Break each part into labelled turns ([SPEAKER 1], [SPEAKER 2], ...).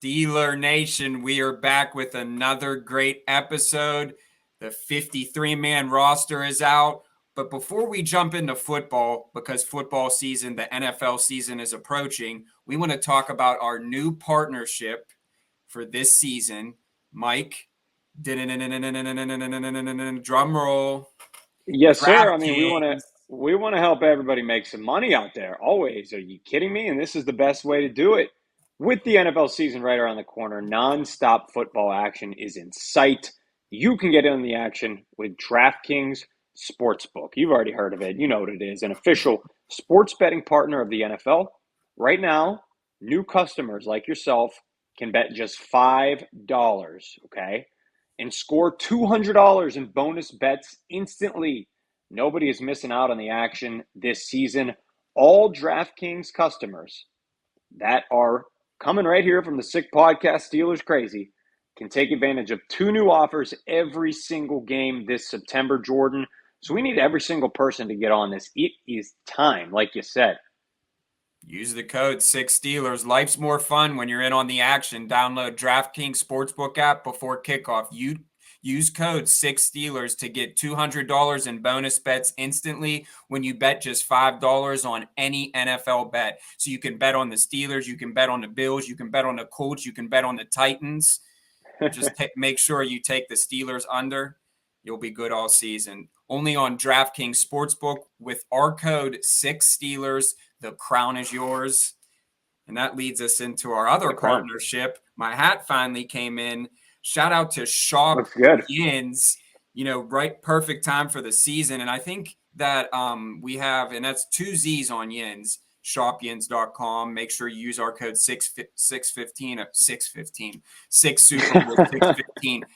[SPEAKER 1] Steeler Nation, we are back with another great episode. The 53-man roster is out. But before we jump into football, because football season, the NFL season is approaching, we want to talk about our new partnership for this season. Mike, drum roll.
[SPEAKER 2] Yes, sir. I mean,
[SPEAKER 1] DraftKings.
[SPEAKER 2] we want to help everybody make some money out there. Always. Are you kidding me? And this is the best way to do it. With the NFL season right around the corner, nonstop football action is in sight. You can get in on the action with DraftKings Sportsbook. You've already heard of it. You know what it is. An official sports betting partner of the NFL. Right now, new customers like yourself can bet just $5, okay? And score $200 in bonus bets instantly. Nobody is missing out on the action this season. All DraftKings customers that are coming right here from the Sick Podcast, Steelers Crazy, can take advantage of two new offers every single game this September, Jordan. So we need every single person to get on this. It is time, like you said.
[SPEAKER 1] Use the code 6Steelers. Life's more fun when you're in on the action. Download DraftKings Sportsbook app before kickoff. You use code 6Steelers to get $200 in bonus bets instantly when you bet just $5 on any NFL bet. So you can bet on the Steelers, you can bet on the Bills, you can bet on the Colts, you can bet on the Titans. Just make sure you take the Steelers under. You'll be good all season. Only on DraftKings Sportsbook with our code 6Steelers. The crown is yours. And that leads us into our other partnership. My hat finally came in. Shout out to Shop Yins. Right, perfect time for the season. And I think that we have, and that's 2 Z's on Yins, shopyins.com. Make sure you use our code 615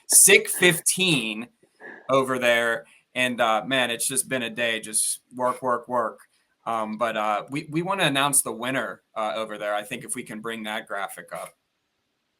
[SPEAKER 1] 615 over there. And man, it's just been a day, just work. But we want to announce the winner over there. I think if we can bring that graphic up.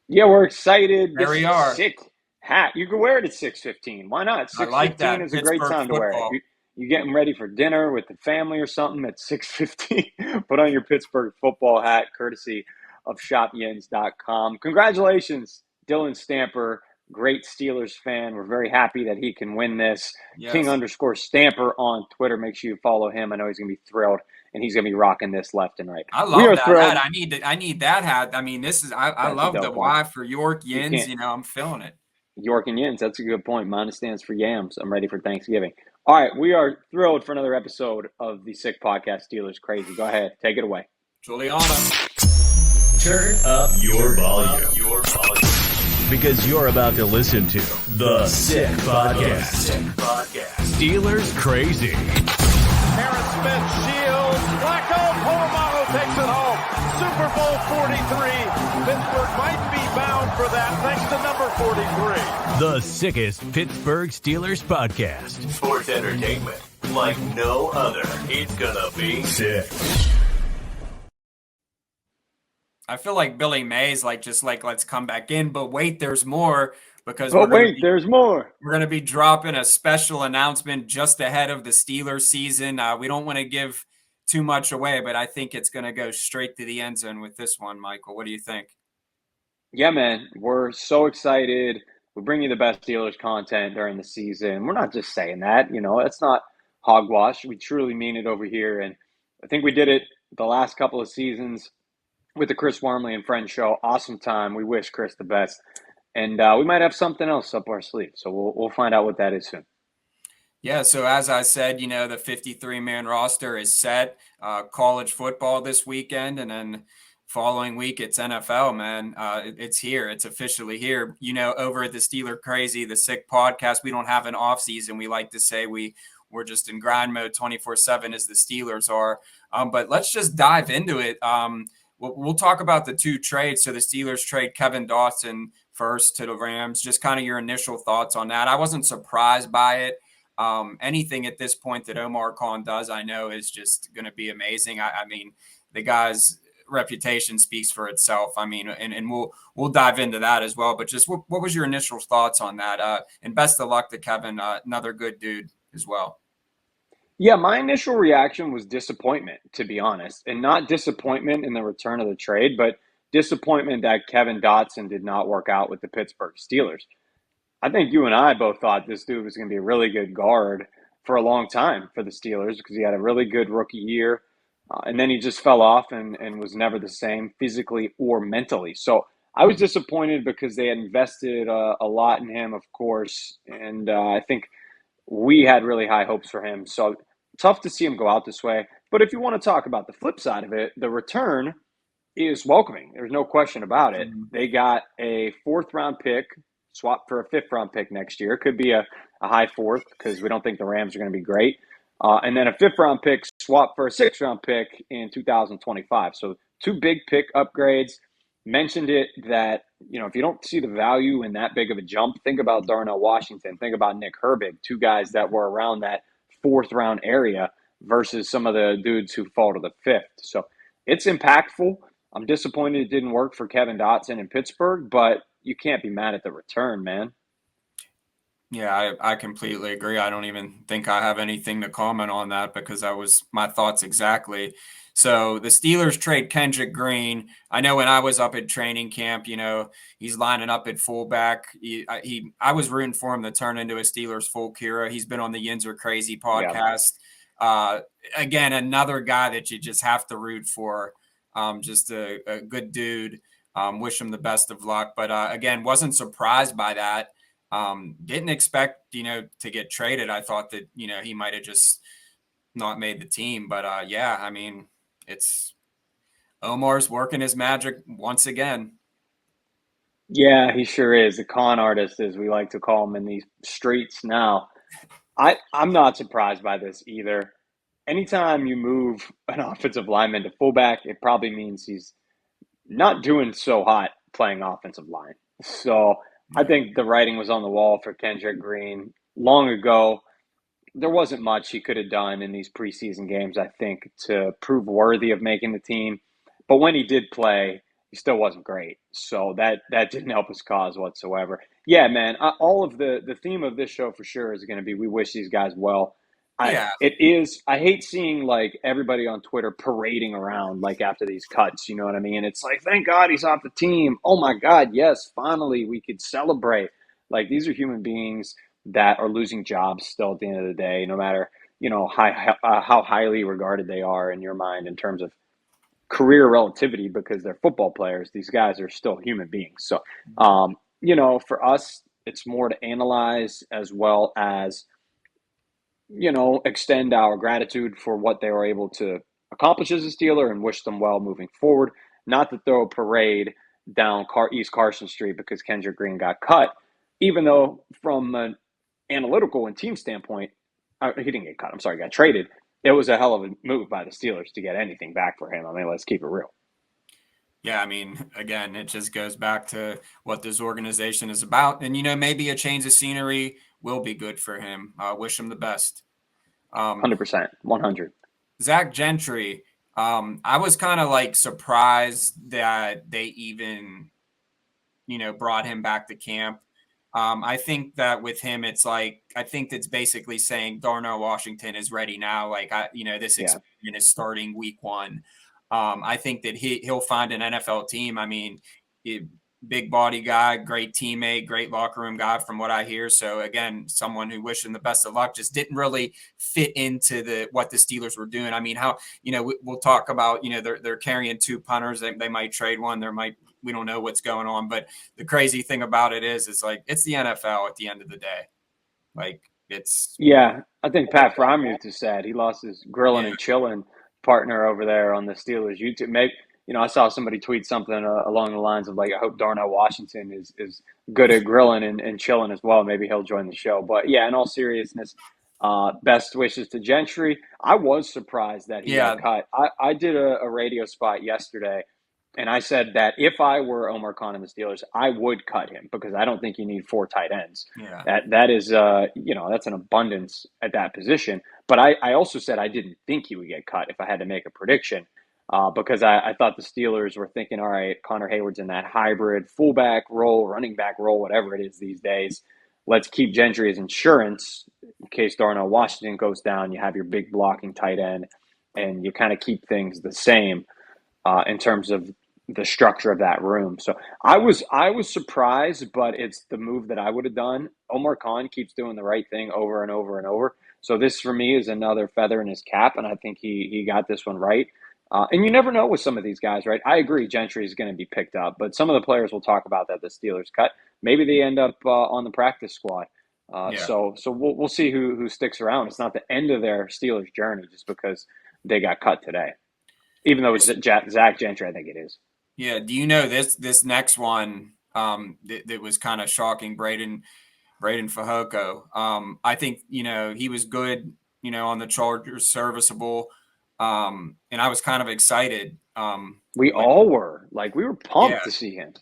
[SPEAKER 2] Yeah, we're excited.
[SPEAKER 1] There we are.
[SPEAKER 2] Sick hat. You can wear it at 6:15. Why not? 6:15 is a great time to wear it. You're getting ready for dinner with the family or something at 6:15. Put on your Pittsburgh football hat, courtesy of shopyins.com. Congratulations, Dylan Stamper. Great Steelers fan. We're very happy that he can win this. Yes. King_Stamper on Twitter. Make sure you follow him. I know he's going to be thrilled, and he's going to be rocking this left and right.
[SPEAKER 1] I love that hat. I need that hat. I mean, I love the Y for York Yins. I'm feeling it.
[SPEAKER 2] York and Yins. That's a good point. Mine stands for yams. I'm ready for Thanksgiving. All right, we are thrilled for another episode of the Sick Podcast, Steelers Crazy. Go ahead. Take it away.
[SPEAKER 1] Juliana.
[SPEAKER 3] Turn up your volume. Because you're about to listen to the Sick Podcast. Steelers Crazy.
[SPEAKER 4] Harris Smith shields. Flacco. Polamalu takes it home. Super Bowl 43. Pittsburgh might be bound for that thanks to number 43.
[SPEAKER 3] The sickest Pittsburgh Steelers podcast.
[SPEAKER 5] Sports entertainment like no other. It's gonna be sick.
[SPEAKER 1] I feel like Billy Mays, let's come back in, but wait, there's more because
[SPEAKER 2] there's more.
[SPEAKER 1] We're going to be dropping a special announcement just ahead of the Steelers season. We don't want to give too much away, but I think it's going to go straight to the end zone with this one, Michael. What do you think?
[SPEAKER 2] Yeah, man, we're so excited. We bring you the best Steelers content during the season. We're not just saying that, it's not hogwash. We truly mean it over here. And I think we did it the last couple of seasons with the Chris Wormley and Friends show. Awesome time. We wish Chris the best. And we might have something else up our sleeve. So we'll find out what that is soon.
[SPEAKER 1] Yeah, so as I said, the 53-man roster is set. College football this weekend, and then following week it's NFL, man. It's here. It's officially here. Over at the Steeler Crazy, the Sick Podcast, we don't have an off season. We like to say we're just in grind mode 24/7 as the Steelers are. But let's just dive into it. We'll talk about the 2 trades. So the Steelers trade Kevin Dawson first to the Rams. Just kind of your initial thoughts on that. I wasn't surprised by it. Anything at this point that Omar Khan does, I know is just going to be amazing. I mean, the guy's reputation speaks for itself. I mean, and we'll dive into that as well. But just what was your initial thoughts on that? And best of luck to Kevin, another good dude as well.
[SPEAKER 2] Yeah, my initial reaction was disappointment, to be honest, and not disappointment in the return of the trade, but disappointment that Kevin Dotson did not work out with the Pittsburgh Steelers. I think you and I both thought this dude was going to be a really good guard for a long time for the Steelers because he had a really good rookie year. And then he just fell off and was never the same physically or mentally. So I was disappointed because they had invested a lot in him, of course. And I think we had really high hopes for him. So tough to see him go out this way. But if you want to talk about the flip side of it, the return is welcoming. There's no question about it. They got a 4th-round pick, swapped for a 5th-round pick next year. Could be a high 4th because we don't think the Rams are going to be great. And then a 5th-round pick swapped for a 6th-round pick in 2025. So 2 big pick upgrades. Mentioned it that, if you don't see the value in that big of a jump, think about Darnell Washington. Think about Nick Herbig, 2 guys that were around that 4th-round area versus some of the dudes who fall to the 5th. So it's impactful. I'm disappointed it didn't work for Kevin Dotson in Pittsburgh, but you can't be mad at the return, man.
[SPEAKER 1] Yeah, I completely agree. I don't even think I have anything to comment on that because that was my thoughts exactly. So the Steelers trade Kendrick Green. I know when I was up at training camp, he's lining up at fullback. I was rooting for him to turn into a Steelers full Kira. He's been on the Yins Are Crazy podcast. Yeah. Again, another guy that you just have to root for. Just a good dude. Wish him the best of luck. But again, wasn't surprised by that. Didn't expect, to get traded. I thought that, he might have just not made the team. But yeah, I mean, it's Omar's working his magic once again.
[SPEAKER 2] Yeah, he sure is. A con artist, as we like to call him in these streets now. I'm not surprised by this either. Anytime you move an offensive lineman to fullback, it probably means he's not doing so hot playing offensive line. So I think the writing was on the wall for Kendrick Green long ago. There wasn't much he could have done in these preseason games, I think, to prove worthy of making the team. But when he did play, he still wasn't great. So that didn't help his cause whatsoever. Yeah, man, all of the theme of this show for sure is going to be we wish these guys well. It is. I hate seeing like everybody on Twitter parading around like after these cuts. You know what I mean? It's like, thank God he's off the team. Oh my God, yes, finally we could celebrate. Like these are human beings that are losing jobs still at the end of the day, no matter how highly regarded they are in your mind in terms of career relativity because they're football players. These guys are still human beings. So, for us, it's more to analyze as well as extend our gratitude for what they were able to accomplish as a Steeler and wish them well moving forward. Not to throw a parade down East Carson Street because Kendrick Green got cut, even though from an analytical and team standpoint, he didn't get cut. I'm sorry, got traded. It was a hell of a move by the Steelers to get anything back for him. I mean, let's keep it real.
[SPEAKER 1] Yeah, I mean, again, it just goes back to what this organization is about. And, maybe a change of scenery will be good for him. Wish him the best.
[SPEAKER 2] 100%, 100.
[SPEAKER 1] Zach Gentry, I was kind of like surprised that they even, brought him back to camp. I think that with him, it's like, I think that's basically saying Darnell Washington is ready now. Like, this experiment is starting week 1. I think that he'll find an NFL team. I mean, big body guy, great teammate, great locker room guy from what I hear. So again, someone who wished him the best of luck, just didn't really fit into what the Steelers were doing. I mean, how, we'll talk about, they're carrying 2 punters. They might trade one. We don't know what's going on, but the crazy thing about it is like, it's the NFL at the end of the day. Like
[SPEAKER 2] I think Pat Frymuth has said he lost his grilling and chilling partner over there on the Steelers YouTube. Maybe, I saw somebody tweet something along the lines of like, I hope Darnell Washington is good at grilling and chilling as well. Maybe he'll join the show. But yeah, in all seriousness, best wishes to Gentry. I was surprised that he got cut. I did a radio spot yesterday, and I said that if I were Omar Khan and the Steelers, I would cut him because I don't think you need 4 tight ends.
[SPEAKER 1] Yeah.
[SPEAKER 2] That is, that's an abundance at that position. But I also said I didn't think he would get cut if I had to make a prediction because I thought the Steelers were thinking, all right, Connor Hayward's in that hybrid fullback role, running back role, whatever it is these days. Let's keep Gentry as insurance in case Darnell Washington goes down. You have your big blocking tight end, and you kind of keep things the same in terms of the structure of that room. So I was surprised, but it's the move that I would have done. Omar Khan keeps doing the right thing over and over and over. So this for me is another feather in his cap, and I think he got this one right. And you never know with some of these guys, right? I agree, Gentry is going to be picked up, but some of the players we'll talk about that the Steelers cut, maybe they end up on the practice squad.
[SPEAKER 1] Yeah.
[SPEAKER 2] So we'll see who sticks around. It's not the end of their Steelers journey just because they got cut today, even though it's Zach Gentry, I think it is.
[SPEAKER 1] Yeah. Do you know this next one that was kind of shocking, Braden Fajoko. I think, he was good, on the Chargers, serviceable. And I was kind of excited.
[SPEAKER 2] We
[SPEAKER 1] When,
[SPEAKER 2] all were. Like, we were
[SPEAKER 1] yeah.
[SPEAKER 2] pumped to see him.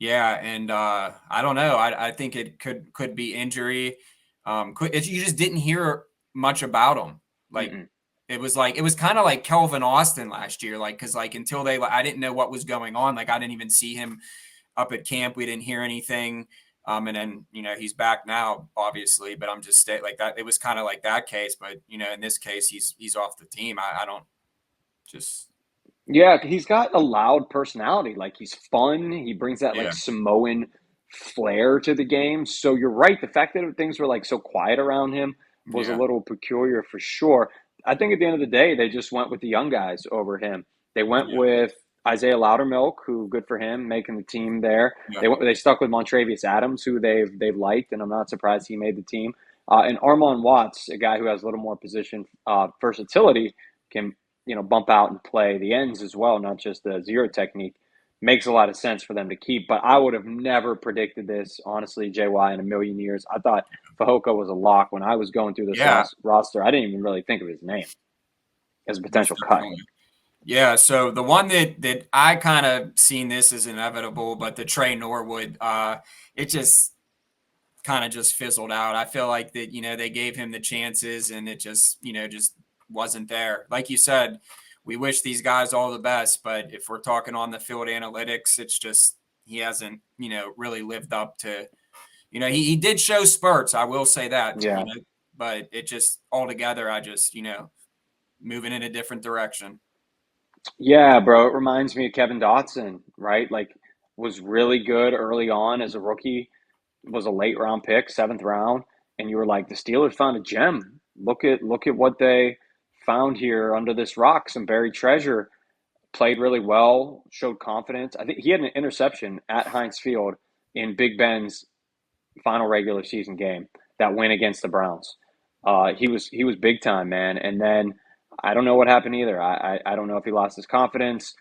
[SPEAKER 1] Yeah. And I don't know. I think it could be injury. You just didn't hear much about him. Like,
[SPEAKER 2] Mm-mm.
[SPEAKER 1] it was kind of like Kelvin Austin last year. Like, cause like until I didn't know what was going on. Like, I didn't even see him up at camp. We didn't hear anything. And then, he's back now, obviously, but I'm just like that. It was kind of like that case, but in this case, he's off the team. I don't just,
[SPEAKER 2] Yeah, he's got a loud personality. Like, he's fun. He brings that, like,
[SPEAKER 1] yeah,
[SPEAKER 2] Samoan flair to the game. So you're right. The fact that things were, like, so quiet around him was a
[SPEAKER 1] yeah,
[SPEAKER 2] little peculiar for sure. I think at the end of the day, they just went with the young guys over him. They went
[SPEAKER 1] yeah,
[SPEAKER 2] with Isaiah Loudermilk, who good for him, making the team there.
[SPEAKER 1] yeah,
[SPEAKER 2] They stuck with Montravius Adams, who they've liked, and I'm not surprised he made the team. And Armon Watts, a guy who has a little more position versatility, can bump out and play the ends as well, not just the zero technique. Makes a lot of sense for them to keep. But I would have never predicted this, honestly, JY, in a million years. I thought Fajoko was a lock when I was going through this
[SPEAKER 1] yeah.
[SPEAKER 2] roster. I didn't even really think of his name as a
[SPEAKER 1] Most
[SPEAKER 2] potential cut.
[SPEAKER 1] definitely. Yeah, so the one that I kind of seen this as inevitable, but the Trey Norwood, it just kind of just fizzled out. I feel like that, they gave him the chances and it just wasn't there. Like you said, we wish these guys all the best, but if we're talking on the field analytics, it's just he hasn't, really lived up to, he did show spurts, I will say that,
[SPEAKER 2] Yeah.
[SPEAKER 1] but it just altogether, I just, moving in a different direction.
[SPEAKER 2] Yeah, bro. It reminds me of Kevin Dotson, right? Like, was really good early on as a rookie, was a late round pick, seventh round, and you were like, the Steelers found a gem. Look at what they found here under this rock, some buried treasure. Played really well, showed confidence. I think he had an interception at Heinz Field in Big Ben's final regular season game, that win against the Browns. He was big time, man. And then I don't know what happened either. I don't know if he lost his confidence.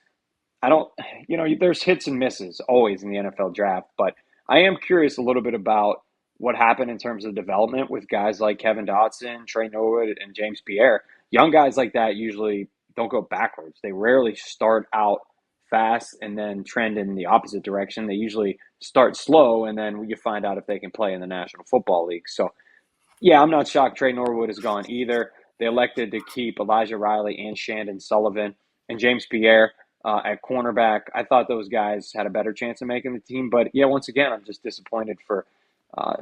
[SPEAKER 2] I don't, there's hits and misses always in the NFL draft, but I am curious a little bit about what happened in terms of development with guys like Kevin Dotson, Trey Norwood, and James Pierre. Young guys like that usually don't go backwards. They rarely start out fast and then trend in the opposite direction. They usually start slow, and then you find out if they can play in the National Football League. So, yeah, I'm not shocked Trey Norwood is gone either. They elected to keep Elijah Riley and Shandon Sullivan and James Pierre at cornerback. I thought those guys had a better chance of making the team. But, yeah, once again, I'm just disappointed for uh,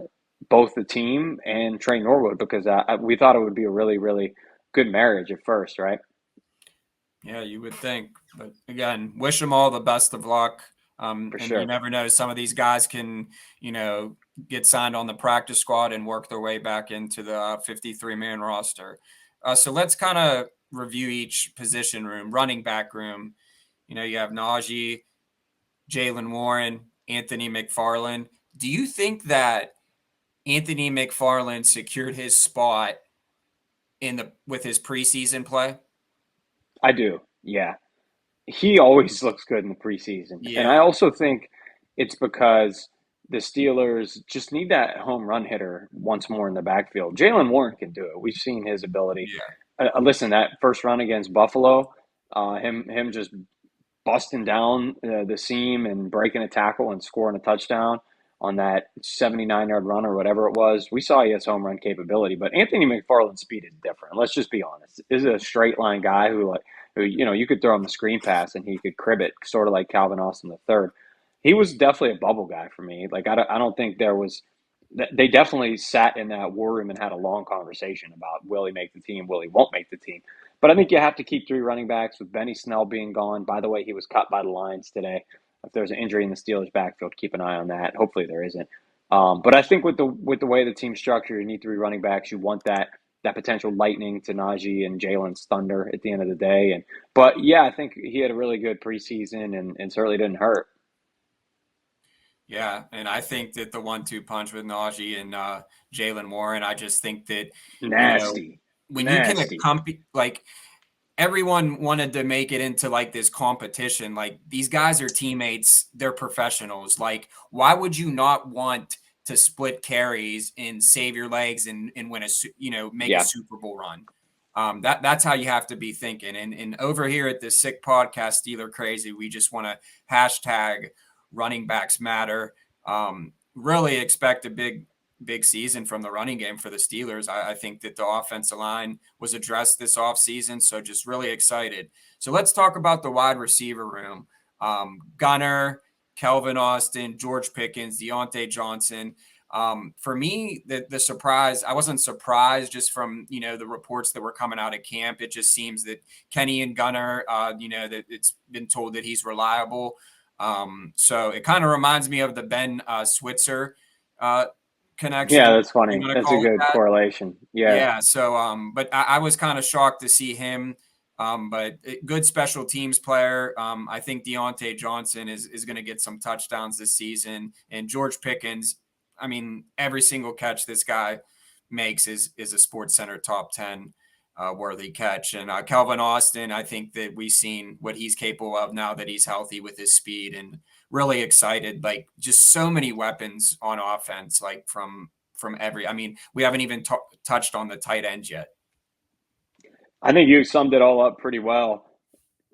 [SPEAKER 2] both the team and Trey Norwood because we thought it would be a really, really good marriage at first, right?
[SPEAKER 1] Yeah, you would think. But again, wish them all the best of luck.
[SPEAKER 2] For
[SPEAKER 1] And
[SPEAKER 2] sure.
[SPEAKER 1] you never know. Some of these guys can, get signed on the practice squad and work their way back into the 53-man roster. So let's kind of review each position room, running back room. You have Najee, Jalen Warren, Anthony McFarland. Do you think that Anthony McFarland secured his spot with his preseason play?
[SPEAKER 2] I do, yeah. He always looks good in the preseason. And I
[SPEAKER 1] Yeah,
[SPEAKER 2] also think it's because the Steelers just need that home run hitter once more in the backfield. Jalen Warren can do it. We've seen his ability.
[SPEAKER 1] yeah,
[SPEAKER 2] Listen, that first run against Buffalo, him just busting down the seam and breaking a tackle and scoring a touchdown on that 79-yard run or whatever it was. We saw he has home run capability, but Anthony McFarland's speed is different. Let's just be honest. This is a straight line guy who you could throw him a screen pass and he could crib it, sort of like Calvin Austin III. He was definitely a bubble guy for me. Like I don't think there was. They definitely sat in that war room and had a long conversation about will he make the team, will he won't make the team. But I think you have to keep 3 running backs with Benny Snell being gone. By the way, he was cut by the Lions today. If there's an injury in the Steelers' backfield, keep an eye on that. Hopefully there isn't. But I think with the way the team's structured, you need 3 running backs. You want that potential lightning to Najee and Jalen's thunder at the end of the day. But yeah, I think he had a really good preseason and certainly didn't hurt.
[SPEAKER 1] Yeah, and I think that the 1-2 punch with Najee and Jalen Warren, I just think that
[SPEAKER 2] Nasty.
[SPEAKER 1] When
[SPEAKER 2] Nasty.
[SPEAKER 1] you can like everyone wanted to make it into like this competition. Like these guys are teammates, they're professionals. Like why would you not want to split carries and save your legs and win make a Super Bowl run? That's how you have to be thinking. And over here at this Sick Podcast, Steeler Crazy, we just want to hashtag running backs matter. Really expect a big season from the running game for the Steelers. I think that the offensive line was addressed this offseason, so just really excited. So let's talk about the wide receiver room. Gunner, Kelvin Austin, George Pickens, Deontay Johnson. For me, the surprise, I wasn't surprised just from, the reports that were coming out of camp. It just seems that Kenny and Gunner, that it's been told that he's reliable. So it kind of reminds me of the Ben Switzer connection.
[SPEAKER 2] Yeah, that's funny. That's a good correlation. Yeah.
[SPEAKER 1] So, but I was kind of shocked to see him. But good special teams player. I think Deontay Johnson is going to get some touchdowns this season. And George Pickens, I mean, every single catch this guy makes is a SportsCenter top 10 worthy catch. And Kelvin Austin, I think that we've seen what he's capable of now that he's healthy with his speed, and really excited. Like just so many weapons on offense, like from every. I mean, we haven't even touched on the tight ends yet.
[SPEAKER 2] I think you summed it all up pretty well.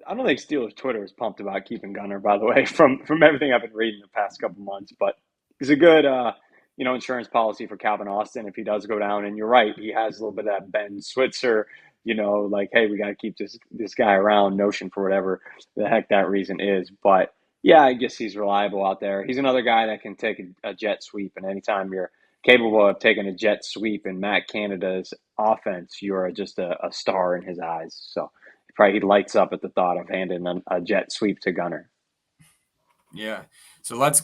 [SPEAKER 2] I don't think Steelers Twitter is pumped about keeping Gunner, by the way, from everything I've been reading the past couple months. But it's a good, insurance policy for Calvin Austin if he does go down. And you're right, he has a little bit of that Ben Switzer, like, hey, we got to keep this guy around notion for whatever the heck that reason is. But yeah, I guess he's reliable out there. He's another guy that can take a jet sweep, and anytime you're capable of taking a jet sweep in Matt Canada's offense, you're just a star in his eyes. So he lights up at the thought of handing a jet sweep to Gunner.
[SPEAKER 1] Yeah. So let's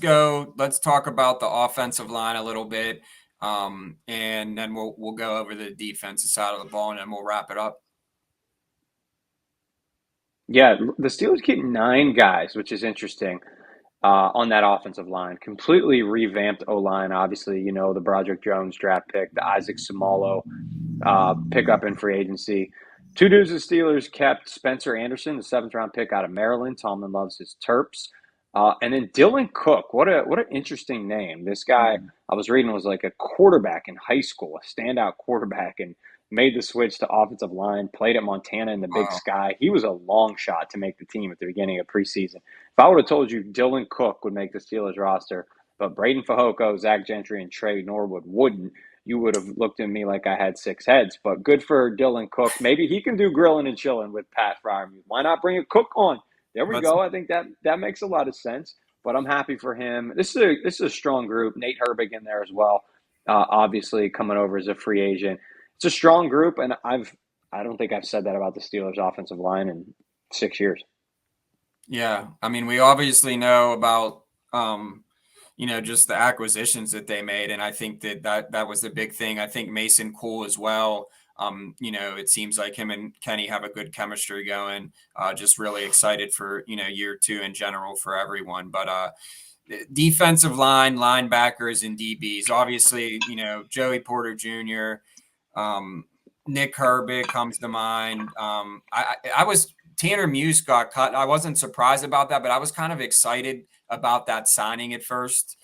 [SPEAKER 1] talk about the offensive line a little bit. And then we'll go over the defensive side of the ball, and then we'll wrap it up.
[SPEAKER 2] Yeah, the Steelers keep 9 guys, which is interesting. On that offensive line, completely revamped O-line. Obviously, the Broderick Jones draft pick, the Isaac Samalo pickup in free agency. 2 dudes the Steelers kept: Spencer Anderson, the 7th-round pick out of Maryland. Tomlin loves his Terps. And then Dylan Cook. What an interesting name. This guy, I was reading, was like a quarterback in high school, a standout quarterback, and made the switch to offensive line, played at Montana in the Big Sky. He was a long shot to make the team at the beginning of preseason. If I would have told you Dylan Cook would make the Steelers roster, but Braden Fajoko, Zach Gentry, and Trey Norwood wouldn't, you would have looked at me like I had 6 heads. But good for Dylan Cook. Maybe he can do grilling and chilling with Pat Freiermuth. Why not bring a Cook on? There we go. I think that makes a lot of sense. But I'm happy for him. This is a strong group. Nate Herbig in there as well, obviously coming over as a free agent. It's a strong group, and I don't think I've said that about the Steelers' offensive line in 6 years.
[SPEAKER 1] Yeah, I mean, we obviously know about just the acquisitions that they made, and I think that was the big thing. I think Mason Cool as well. It seems like him and Kenny have a good chemistry going. Just really excited for year 2 in general for everyone. But defensive line, linebackers, and DBs. Obviously, Joey Porter Jr., Nick Herbig comes to mind. Tanner Muse got cut. I wasn't surprised about that, but I was kind of excited about that signing at first,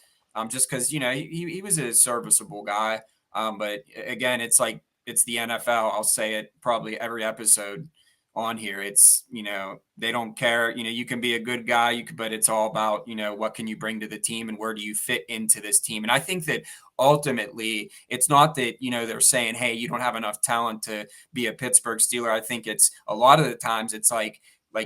[SPEAKER 1] just because he was a serviceable guy. But again, it's like it's the NFL. I'll say it probably every episode on here. It's they don't care. You can be a good guy, but it's all about what can you bring to the team and where do you fit into this team. And I think that ultimately it's not that they're saying, hey, you don't have enough talent to be a Pittsburgh Steeler. I think it's a lot of the times it's like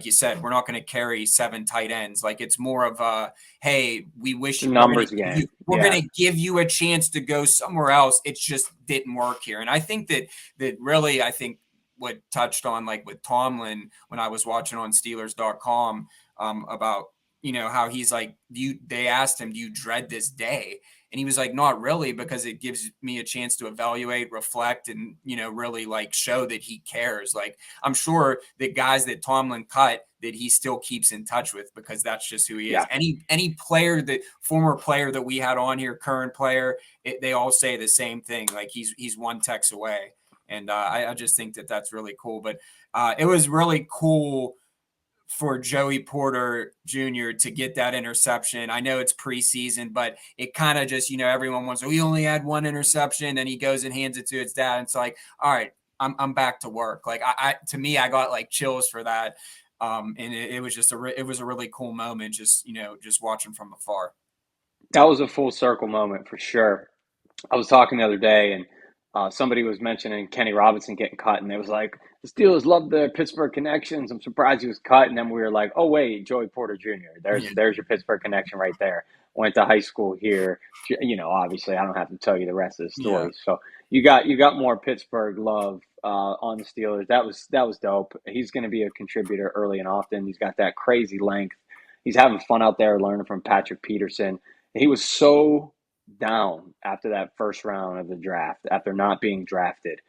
[SPEAKER 1] you said, we're not going to carry 7 tight ends. Like it's more of a, hey, we wish
[SPEAKER 2] numbers game.
[SPEAKER 1] We're going to give you a chance to go somewhere else. It just didn't work here. And I think that really, I think what touched on, like with Tomlin when I was watching on Steelers.com about, how he's like, they asked him, do you dread this day? And he was like, not really, because it gives me a chance to evaluate, reflect, and, really like show that he cares. Like, I'm sure that guys that Tomlin cut that he still keeps in touch with, because that's just who he is. Any player former player that we had on here, current player, they all say the same thing. Like he's one text away. And I just think that that's really cool. But it was really cool for Joey Porter Jr. to get that interception. I know it's preseason, but it kind of just, everyone wants, he only had one interception, and he goes and hands it to his dad. And it's like, all right, I'm back to work. Like to me, I got like chills for that. And it was just it was a really cool moment, just watching from afar.
[SPEAKER 2] That was a full circle moment for sure. I was talking the other day, and somebody was mentioning Kenny Robinson getting cut, and it was like, the Steelers love the Pittsburgh connections. I'm surprised he was cut. And then we were like, oh, wait, Joey Porter Jr. There's your Pittsburgh connection right there. Went to high school here. Obviously, I don't have to tell you the rest of the story. Yeah. So you got more Pittsburgh love on the Steelers. That was dope. He's going to be a contributor early and often. He's got that crazy length. He's having fun out there learning from Patrick Peterson. He was so down after that first round of the draft, after not being drafted.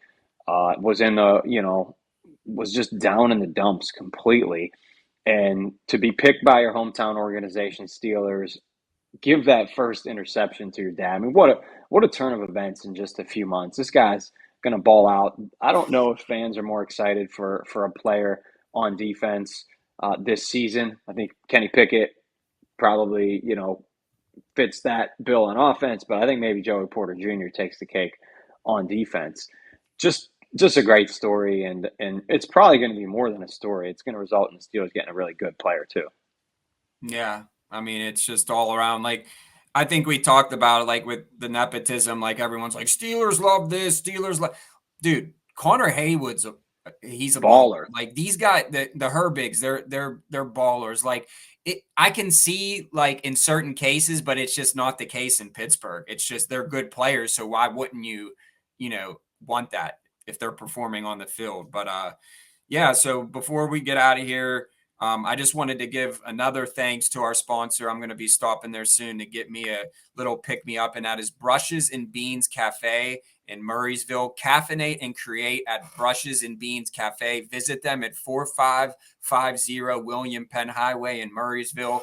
[SPEAKER 2] Was just down in the dumps completely. And to be picked by your hometown organization, Steelers, give that first interception to your dad. I mean, what a turn of events in just a few months. This guy's going to ball out. I don't know if fans are more excited for a player on defense this season. I think Kenny Pickett probably, fits that bill on offense, but I think maybe Joey Porter Jr. takes the cake on defense. Just a great story, and it's probably going to be more than a story. It's going to result in the Steelers getting a really good player too.
[SPEAKER 1] Yeah, I mean, it's just all around. Like, I think we talked about it, like with the nepotism. Like everyone's like, Steelers love this, Steelers love. Dude, Connor Haywood's he's a baller. Like these guys, the Herbigs, they're ballers. Like I can see like in certain cases, but it's just not the case in Pittsburgh. It's just they're good players, so why wouldn't you want that if they're performing on the field? But yeah, so before we get out of here, I just wanted to give another thanks to our sponsor. I'm going to be stopping there soon to get me a little pick-me-up, and that is Brushes and Beans Cafe in Murraysville. Caffeinate and create at Brushes and Beans Cafe. Visit them at 4550 William Penn Highway in Murraysville.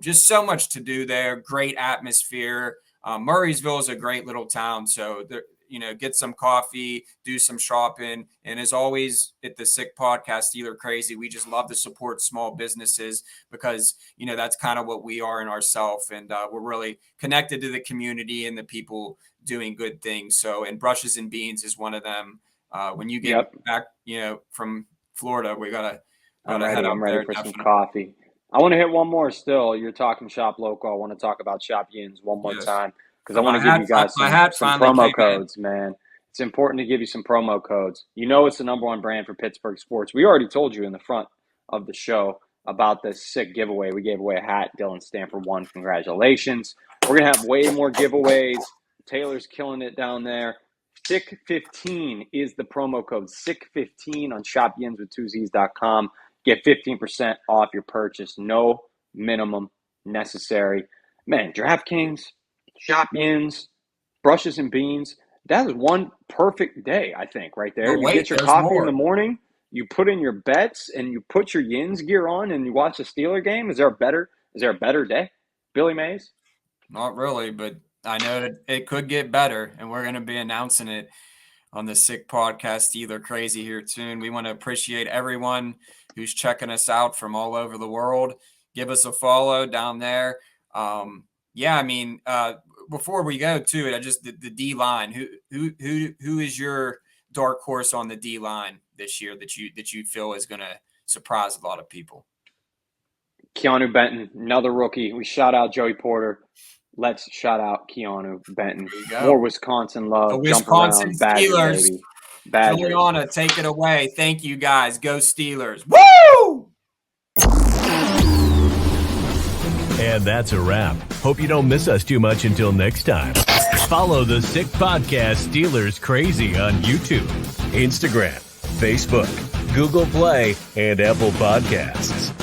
[SPEAKER 1] Just so much to do there. Great atmosphere. Murraysville is a great little town, so get some coffee, do some shopping. And as always at the Sick Podcast, Steeler Crazy, we just love to support small businesses because, that's kind of what we are in ourselves. And we're really connected to the community and the people doing good things. So, and Brushes and Beans is one of them. When you get back, from Florida, we got to head up.
[SPEAKER 2] I'm ready for some coffee. I want to hit one more still. You're talking Shop Local. I want to talk about Shop Yins one more time. Because I want to give you guys some promo codes, man. It's important to give you some promo codes. It's the number one brand for Pittsburgh sports. We already told you in the front of the show about this sick giveaway. We gave away a hat. Dylan Stanford won. Congratulations. We're going to have way more giveaways. Taylor's killing it down there. SICK15 is the promo code. SICK15 on shopyinswith2z's.com. Get 15% off your purchase. No minimum necessary. Man, DraftKings, Shop Yins, Brushes and Beans. That is one perfect day, I think, right there. You get your coffee in the morning, you put in your bets, and you put your Yins gear on, and you watch a Steeler game. Is there a better day? Billy Mays?
[SPEAKER 1] Not really, but I know that it could get better, and we're going to be announcing it on the Sick Podcast, Steeler Crazy here soon. We want to appreciate everyone who's checking us out from all over the world. Give us a follow down there. Before we go to it, the D line. Who is your dark horse on the D line this year that you feel is going to surprise a lot of people?
[SPEAKER 2] Keanu Benton, another rookie. We shout out Joey Porter. Let's shout out Keanu Benton. More Wisconsin love.
[SPEAKER 1] The Wisconsin Steelers.
[SPEAKER 2] Badger.
[SPEAKER 1] Juliana, take it away. Thank you, guys. Go Steelers. Woo!
[SPEAKER 3] And that's a wrap. Hope you don't miss us too much until next time. Follow the Sick Podcast Steelers Crazy on YouTube, Instagram, Facebook, Google Play, and Apple Podcasts.